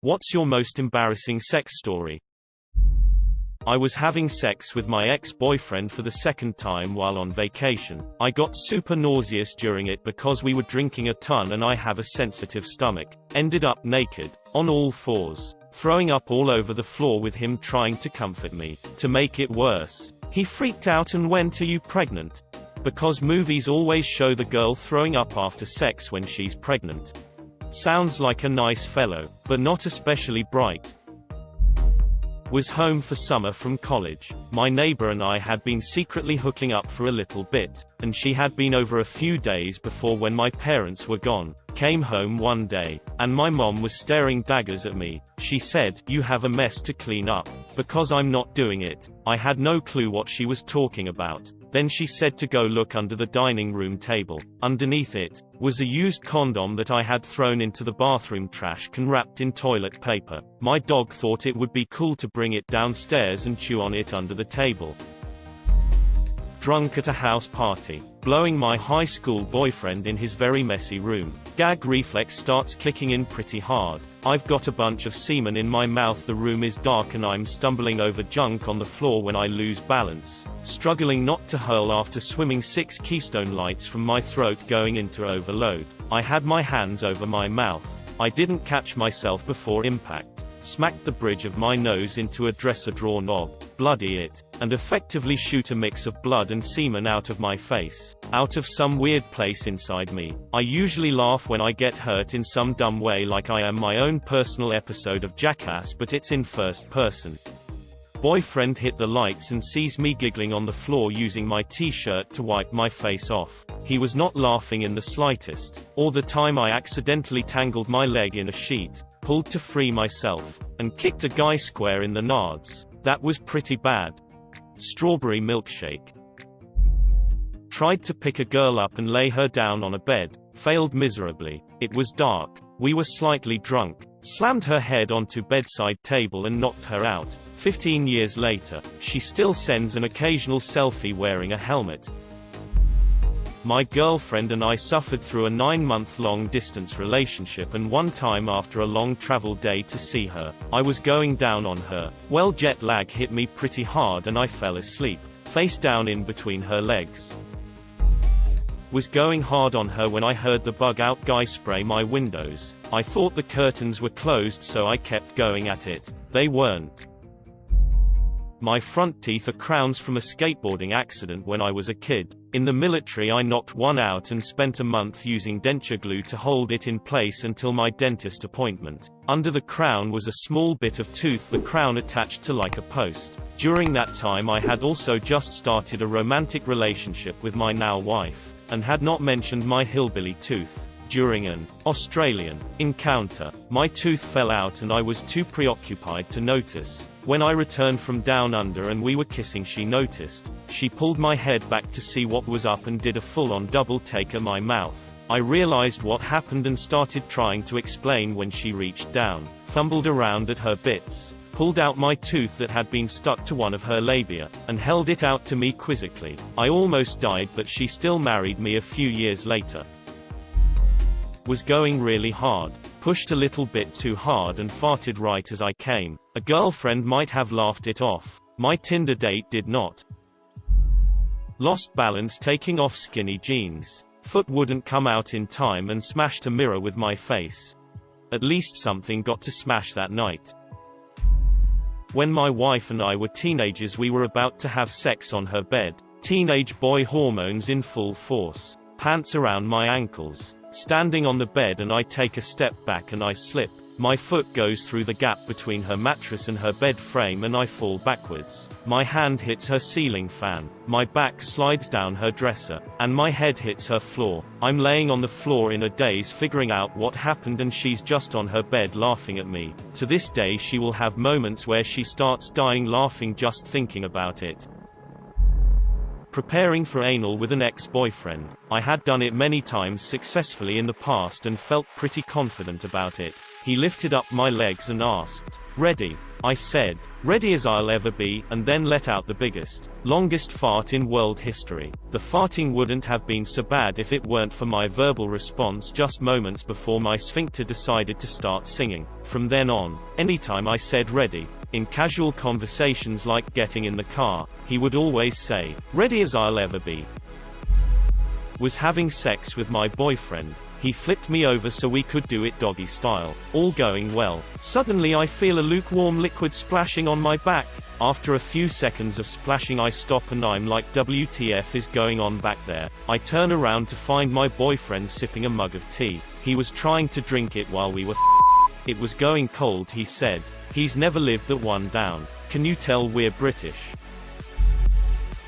What's your most embarrassing sex story? I was having sex with my ex-boyfriend for the second time while on vacation. I got super nauseous during it because we were drinking a ton and I have a sensitive stomach. Ended up naked, on all fours, throwing up all over the floor with him trying to comfort me. To make it worse, he freaked out and went, "Are you pregnant?" Because movies always show the girl throwing up after sex when she's pregnant. Sounds like a nice fellow, but not especially bright. Was home for summer from college. My neighbor and I had been secretly hooking up for a little bit, and she had been over a few days before when my parents were gone. Came home one day, and my mom was staring daggers at me. She said, "You have a mess to clean up." Because I'm not doing it. I had no clue what she was talking about. Then she said to go look under the dining room table. Underneath it was a used condom that I had thrown into the bathroom trash can wrapped in toilet paper. My dog thought it would be cool to bring it downstairs and chew on it under the table. Drunk at a house party. Blowing my high school boyfriend in his very messy room. Gag reflex starts kicking in pretty hard. I've got a bunch of semen in my mouth, the room is dark and I'm stumbling over junk on the floor when I lose balance. Struggling not to hurl after swimming 6 Keystone Lights from my throat going into overload. I had my hands over my mouth. I didn't catch myself before impact. Smacked the bridge of my nose into a dresser drawer knob, bloody it, and effectively shoot a mix of blood and semen out of my face, out of some weird place inside me. I usually laugh when I get hurt in some dumb way, like I am my own personal episode of Jackass, but it's in first person. Boyfriend hit the lights and sees me giggling on the floor using my t-shirt to wipe my face off. He was not laughing in the slightest. Or the time I accidentally tangled my leg in a sheet, pulled to free myself, and kicked a guy square in the nards. That was pretty bad. Strawberry milkshake. Tried to pick a girl up and lay her down on a bed, failed miserably. It was dark. We were slightly drunk. Slammed her head onto bedside table and knocked her out. 15 years later, she still sends an occasional selfie wearing a helmet. My girlfriend and I suffered through a 9-month long distance relationship, and one time after a long travel day to see her, I was going down on her. Well, jet lag hit me pretty hard and I fell asleep, face down in between her legs. Was going hard on her when I heard the bug out guy spray my windows. I thought the curtains were closed, so I kept going at it. They weren't. My front teeth are crowns from a skateboarding accident when I was a kid. In the military I knocked one out and spent a month using denture glue to hold it in place until my dentist appointment. Under the crown was a small bit of tooth, the crown attached to like a post. During that time I had also just started a romantic relationship with my now wife, and had not mentioned my hillbilly tooth. During an Australian encounter, my tooth fell out and I was too preoccupied to notice. When I returned from down under and we were kissing, she noticed. She pulled my head back to see what was up and did a full-on double take at my mouth. I realized what happened and started trying to explain when she reached down, fumbled around at her bits, pulled out my tooth that had been stuck to one of her labia, and held it out to me quizzically. I almost died, but she still married me a few years later. Was going really hard. Pushed a little bit too hard and farted right as I came. A girlfriend might have laughed it off. My Tinder date did not. Lost balance taking off skinny jeans. Foot wouldn't come out in time and smashed a mirror with my face. At least something got to smash that night. When my wife and I were teenagers, we were about to have sex on her bed. Teenage boy hormones in full force. Pants around my ankles. Standing on the bed and I take a step back and I slip. My foot goes through the gap between her mattress and her bed frame and I fall backwards. My hand hits her ceiling fan. My back slides down her dresser. And my head hits her floor. I'm laying on the floor in a daze figuring out what happened, and she's just on her bed laughing at me. To this day she will have moments where she starts dying laughing just thinking about it. Preparing for anal with an ex-boyfriend. I had done it many times successfully in the past and felt pretty confident about it. He lifted up my legs and asked, "Ready?" I said, "Ready as I'll ever be," and then let out the biggest, longest fart in world history. The farting wouldn't have been so bad if it weren't for my verbal response just moments before my sphincter decided to start singing. From then on, anytime I said ready, in casual conversations like getting in the car, he would always say, "Ready as I'll ever be." Was having sex with my boyfriend. He flipped me over so we could do it doggy style. All going well. Suddenly I feel a lukewarm liquid splashing on my back. After a few seconds of splashing I stop and I'm like, WTF is going on back there? I turn around to find my boyfriend sipping a mug of tea. He was trying to drink it while we were It was going cold, he said. He's never lived that one down. Can you tell we're British?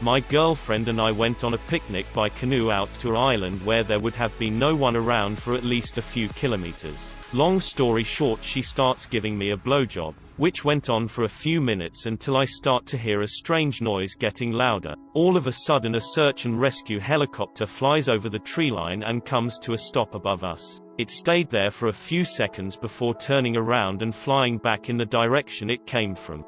My girlfriend and I went on a picnic by canoe out to an island where there would have been no one around for at least a few kilometers. Long story short, she starts giving me a blowjob, which went on for a few minutes until I start to hear a strange noise getting louder. All of a sudden a search and rescue helicopter flies over the tree line and comes to a stop above us. It stayed there for a few seconds before turning around and flying back in the direction it came from.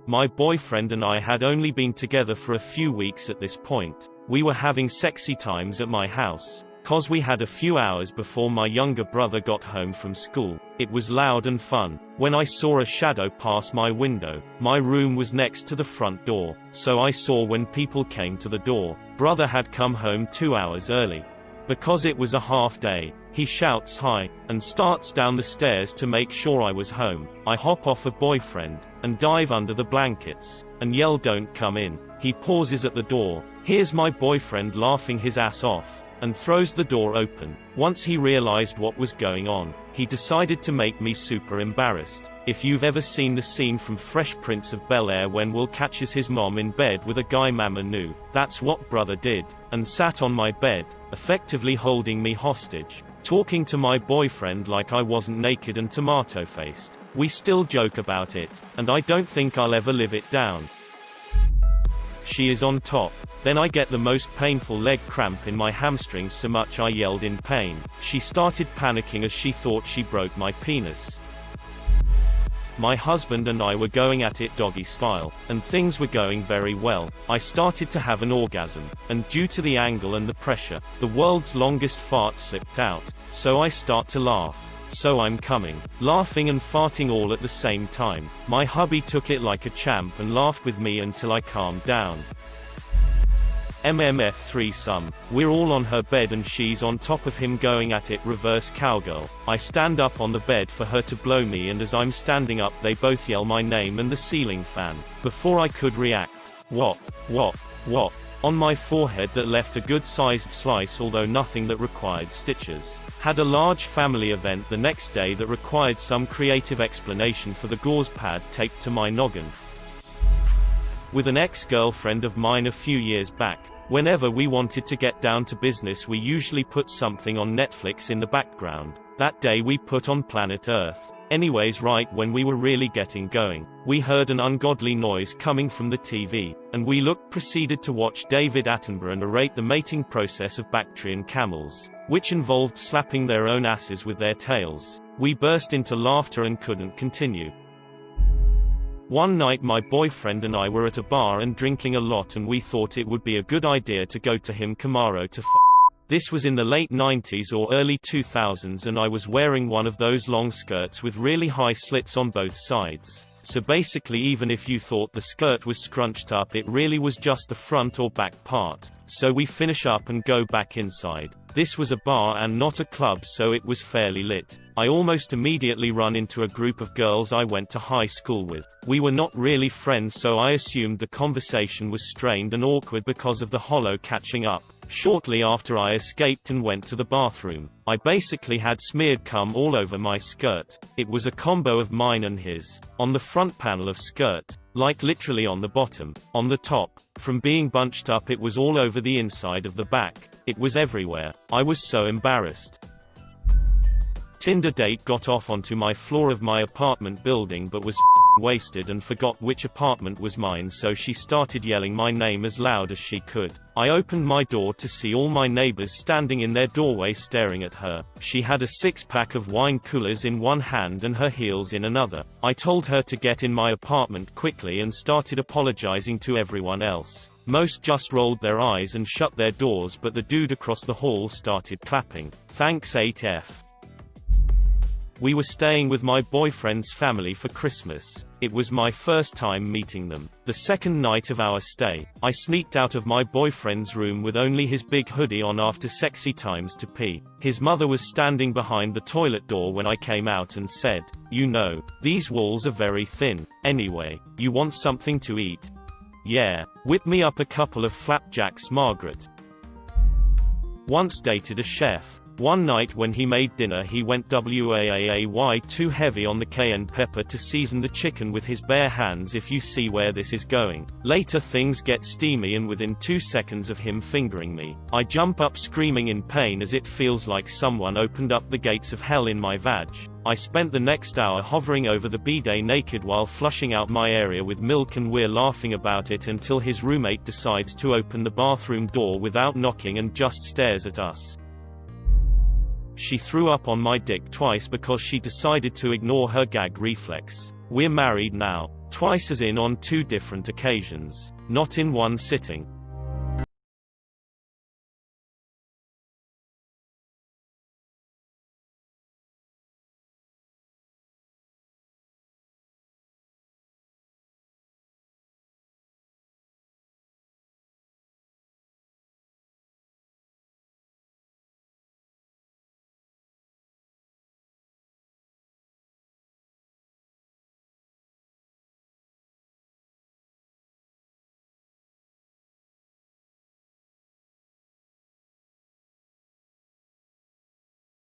My boyfriend and I had only been together for a few weeks at this point. We were having sexy times at my house, 'cause we had a few hours before my younger brother got home from school. It was loud and fun. When I saw a shadow pass my window, my room was next to the front door, so I saw when people came to the door. Brother had come home 2 hours early. Because it was a half day, he shouts hi, and starts down the stairs to make sure I was home. I hop off of boyfriend, and dive under the blankets, and yell don't come in. He pauses at the door, hears my boyfriend laughing his ass off, and throws the door open. Once he realized what was going on, he decided to make me super embarrassed. If you've ever seen the scene from Fresh Prince of Bel-Air when Will catches his mom in bed with a guy Mama knew, that's what brother did, and sat on my bed, effectively holding me hostage, talking to my boyfriend like I wasn't naked and tomato-faced. We still joke about it, and I don't think I'll ever live it down. She is on top. Then I get the most painful leg cramp in my hamstrings so much I yelled in pain. She started panicking as she thought she broke my penis. My husband and I were going at it doggy style, and things were going very well. I started to have an orgasm, and due to the angle and the pressure, the world's longest fart slipped out, so I start to laugh. So I'm coming, laughing and farting all at the same time. My hubby took it like a champ and laughed with me until I calmed down. MMF threesome. We're all on her bed and she's on top of him going at it reverse cowgirl. I stand up on the bed for her to blow me, and as I'm standing up they both yell my name and the ceiling fan. Before I could react, what, on my forehead that left a good-sized slice, although nothing that required stitches. Had a large family event the next day that required some creative explanation for the gauze pad taped to my noggin. With an ex-girlfriend of mine a few years back, whenever we wanted to get down to business we usually put something on Netflix in the background. That day we put on Planet Earth. Anyways, right when we were really getting going, we heard an ungodly noise coming from the TV, and we proceeded to watch David Attenborough narrate the mating process of Bactrian camels, which involved slapping their own asses with their tails. We burst into laughter and couldn't continue. One night my boyfriend and I were at a bar and drinking a lot, and we thought it would be a good idea to go to Huma-Huma to This was in the late 90s or early 2000s, and I was wearing one of those long skirts with really high slits on both sides. So basically, even if you thought the skirt was scrunched up, it really was just the front or back part. So we finish up and go back inside. This was a bar and not a club, so it was fairly lit. I almost immediately run into a group of girls I went to high school with. We were not really friends, so I assumed the conversation was strained and awkward because of the hollow catching up. Shortly after I escaped and went to the bathroom, I basically had smeared cum all over my skirt. It was a combo of mine and his. On the front panel of skirt, like literally on the bottom, on the top. From being bunched up it was all over the inside of the back. It was everywhere. I was so embarrassed. Tinder date got off onto my floor of my apartment building but was wasted and forgot which apartment was mine, so she started yelling my name as loud as she could. I opened my door to see all my neighbors standing in their doorway staring at her. She had a six-pack of wine coolers in one hand and her heels in another. I told her to get in my apartment quickly and started apologizing to everyone else. Most just rolled their eyes and shut their doors, but the dude across the hall started clapping. Thanks 8F. We were staying with my boyfriend's family for Christmas. It was my first time meeting them. The second night of our stay, I sneaked out of my boyfriend's room with only his big hoodie on after sexy times to pee. His mother was standing behind the toilet door when I came out and said, "You know, these walls are very thin. Anyway, you want something to eat?" "Yeah. Whip me up a couple of flapjacks, Margaret." Once dated a chef. One night when he made dinner he went way too heavy on the cayenne pepper to season the chicken with his bare hands, if you see where this is going. Later things get steamy and within 2 seconds of him fingering me, I jump up screaming in pain as it feels like someone opened up the gates of hell in my vag. I spent the next hour hovering over the bidet naked while flushing out my area with milk, and we're laughing about it until his roommate decides to open the bathroom door without knocking and just stares at us. She threw up on my dick twice because she decided to ignore her gag reflex. We're married now. Twice as in on 2 different occasions. Not in one sitting.